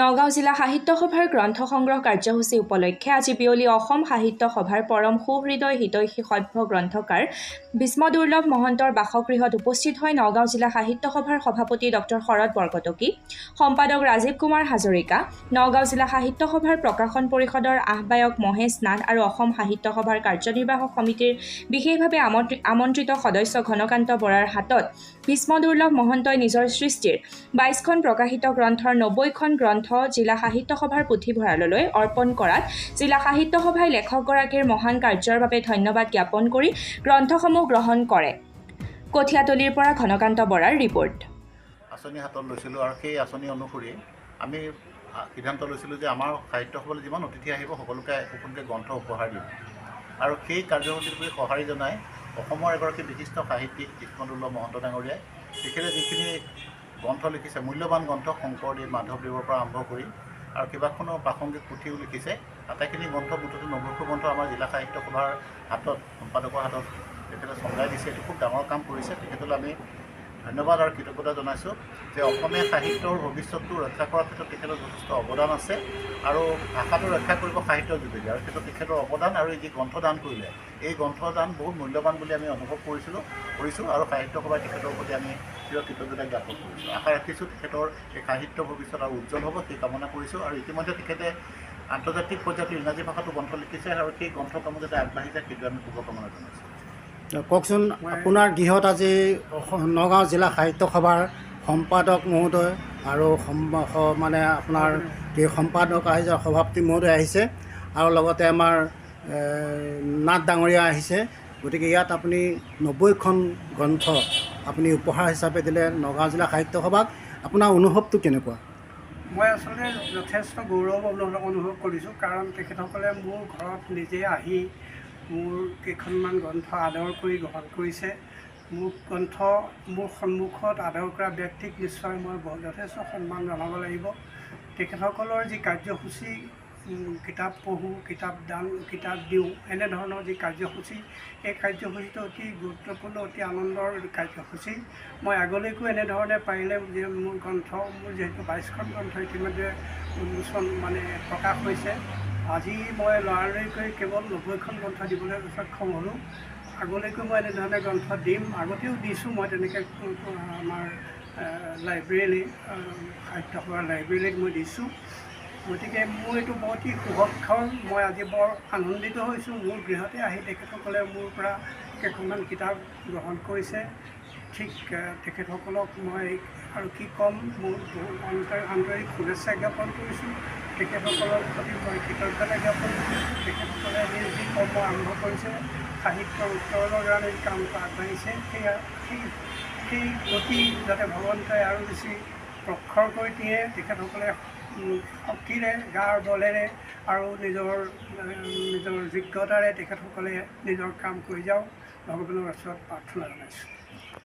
নগাঁও জিলা সাহিত্য সভাৰ গ্ৰন্থ সংগ্ৰহ কাৰ্যসূচী উপলক্ষে আজি বিয়লি অসম সাহিত্য সভাৰ পৰম সুহৃদয় হিতৈষী সভ্য গ্ৰন্থকাৰ বিষ্মদুৰ্লভ মহন্তৰ বাসগৃহত উপস্থিত হৈ নগাঁও জিলা সাহিত্য সভাৰ সভাপতি ডক্টৰ শৰৎ বৰকটকী, সম্পাদক ৰাজীৱ কুমাৰ হাজৰিকা, নগাঁও জিলা সাহিত্য সভাৰ প্ৰকাশন পৰিষদৰ আহ্বায়ক মহেশ নাথ আৰু অসম সাহিত্য সভাৰ কাৰ্যনিৰ্বাহক সমিতিৰ বিশেষভাৱে আমন্ত্ৰিত সদস্য ঘনকান্ত বৰাৰ হাতত বিষ্মদুৰ্লভ মহন্তই নিজৰ সৃষ্টিৰ ২২খন প্ৰকাশিত গ্ৰন্থৰ ৯০খন গ্ৰন্থ জিলা সাহিত্য সভাৰ পুথিভঁৰাললৈ অৰ্পণ কৰাত জিলা সাহিত্য সভাই লেখকগৰাকীৰ মহান কাৰ্যৰ বাবে ধন্যবাদ জ্ঞাপন কৰি গ্ৰন্থসমূহ গ্ৰহণ কৰে। কঠীয়াতলিৰ পৰা ঘনকান্ত বৰাৰ ৰিপৰ্ট। আঁচনি হাতত লৈছিলোঁ আৰু সেই আঁচনি অনুসৰি আমি সিদ্ধান্ত লৈছিলোঁ যে আমাৰ সাহিত্য সভালৈ যিমান অতিথি আহিব সকলোকে একোখনকৈ গ্ৰন্থ উপহাৰ দিম আৰু সেই কাৰ্যসূচীৰ প্ৰতি সঁহাৰি জনাই অসমৰ এগৰাকী বিশিষ্ট সাহিত্যিক বিষ্মদুৰ্লভ মহন্ত ডাঙৰীয়াই তেখেতে যিখিনি গ্ৰন্থ লিখিছে, মূল্যৱান গ্ৰন্থ শংকৰদেৱ মাধৱদেৱৰ পৰা আৰম্ভ কৰি আৰু কেইবাখনো প্ৰাসংগিক পুথিও লিখিছে। আটাইখিনি গ্ৰন্থ মুঠতে ৯০খন গ্ৰন্থ আমাৰ জিলা সাহিত্য সভাৰ হাতত, সম্পাদকৰ হাতত তেখেতে চম্ভাই দিছে। এইটো খুব ডাঙৰ কাম কৰিছে। তেখেতলৈ আমি ধন্যবাদ আৰু কৃতজ্ঞতা জনাইছোঁ যে অসমীয়া সাহিত্যৰ ভৱিষ্যতটো ৰক্ষা কৰাৰ ক্ষেত্ৰত তেখেতৰ যথেষ্ট অৱদান আছে আৰু ভাষাটো ৰক্ষা কৰিব সাহিত্যৰ যোগেদি, আৰু ক্ষেত্ৰত তেখেতৰ অৱদান আৰু যি গ্ৰন্থদান কৰিলে এই গ্ৰন্থদান বহুত মূল্যৱান বুলি আমি অনুভৱ কৰিছোঁ আৰু সাহিত্য সভাই তেখেতৰ প্ৰতি আমি কৃতজ্ঞতা জ্ঞাপন কৰিছোঁ। আশা ৰাখিছোঁ তেখেতৰ এই সাহিত্য ভৱিষ্যত আৰু উজ্জ্বল হ'ব, সেই কামনা কৰিছোঁ। আৰু ইতিমধ্যে তেখেতে আন্তৰ্জাতিক পৰ্যায়ত ইংৰাজী ভাষাটো গ্ৰন্থ লিখিছে আৰু সেই গ্ৰন্থসমূহ যাতে আগবাঢ়ি যায় সেইটো আমি শুভকামনা জনাইছোঁ। কওকচোন, আপোনাৰ গৃহত আজি নগাঁও জিলা সাহিত্য সভাৰ সম্পাদক মহোদয় আৰু মানে আপোনাৰ কি সম্পাদক আহিছে, সভাপতি মহোদয় আহিছে আৰু লগতে আমাৰ নাথ ডাঙৰীয়া আহিছে। গতিকে ইয়াত আপুনি ৯০খন গ্ৰন্থ আপুনি উপহাৰ হিচাপে দিলে নগাঁও জিলা সাহিত্য সভাক। আপোনাৰ অনুভৱটো কেনেকুৱা? মই আচলতে যথেষ্ট গৌৰৱ অনুভৱ কৰিছোঁ, কাৰণ তেখেতসকলে মোৰ ঘৰত নিজে আহি মোৰ কেইখনমান গ্ৰন্থ আদৰ কৰি গ্ৰহণ কৰিছে। মোৰ গ্ৰন্থ মোৰ সন্মুখত আদৰ কৰা ব্যক্তিক নিশ্চয় মই যথেষ্ট সন্মান জনাব লাগিব। তেখেতসকলৰ যি কাৰ্যসূচী, কিতাপ পঢ়োঁ, কিতাপ দিওঁ, এনেধৰণৰ যি কাৰ্যসূচী, এই কাৰ্যসূচীটো অতি গুৰুত্বপূৰ্ণ, অতি আনন্দৰ কাৰ্যসূচী। মই আগলৈকো এনেধৰণে পাৰিলে যে মোৰ যিহেতু ২২খন গ্ৰন্থ ইতিমধ্যে উন্মোচন প্ৰকাশ হৈছে। আজি মই লৰালৰিকৈ কেৱল ৯০খন গ্ৰন্থ দিবলৈ সক্ষম হ'লোঁ। আগলৈকো মই এনেধৰণে গ্ৰন্থ দিম, আগতেও দিছোঁ। মই তেনেকৈ আমাৰ লাইব্ৰেৰীলৈ, সাহিত্য সভাৰ লাইব্ৰেৰীলৈ মই দিছোঁ। গতিকে মোৰ এইটো অতি শুভক্ষণ। মই আজি বৰ আনন্দিত হৈছোঁ। মোৰ গৃহতে আহি তেখেতসকলে মোৰ পৰা কেইখনমান কিতাপ গ্ৰহণ কৰিছে। ঠিক তেখেতসকলক মই আৰু কি ক'ম, মোৰ আন্তৰিক শুভেচ্ছা জ্ঞাপন কৰিছোঁ। তেখেতসকলৰ প্ৰতি মই কৃতজ্ঞতা জ্ঞাপন কৰিছোঁ। তেখেতসকলে যি কৰ্ম আৰম্ভ কৰিছে, সাহিত্যৰ উত্তৰণৰ কাৰণে যি কামটো আগবাঢ়িছে, সেই গতি যাতে ভগৱন্তই আৰু বেছি প্ৰখৰ কৰি দিয়ে। তেখেতসকলে শক্তিৰে, গাৰ বলেৰে আৰু নিজৰ যোগ্যতাৰে তেখেতসকলে নিজৰ কাম কৰি যাওক, ভগৱানৰ ওচৰত প্ৰাৰ্থনা জনাইছোঁ।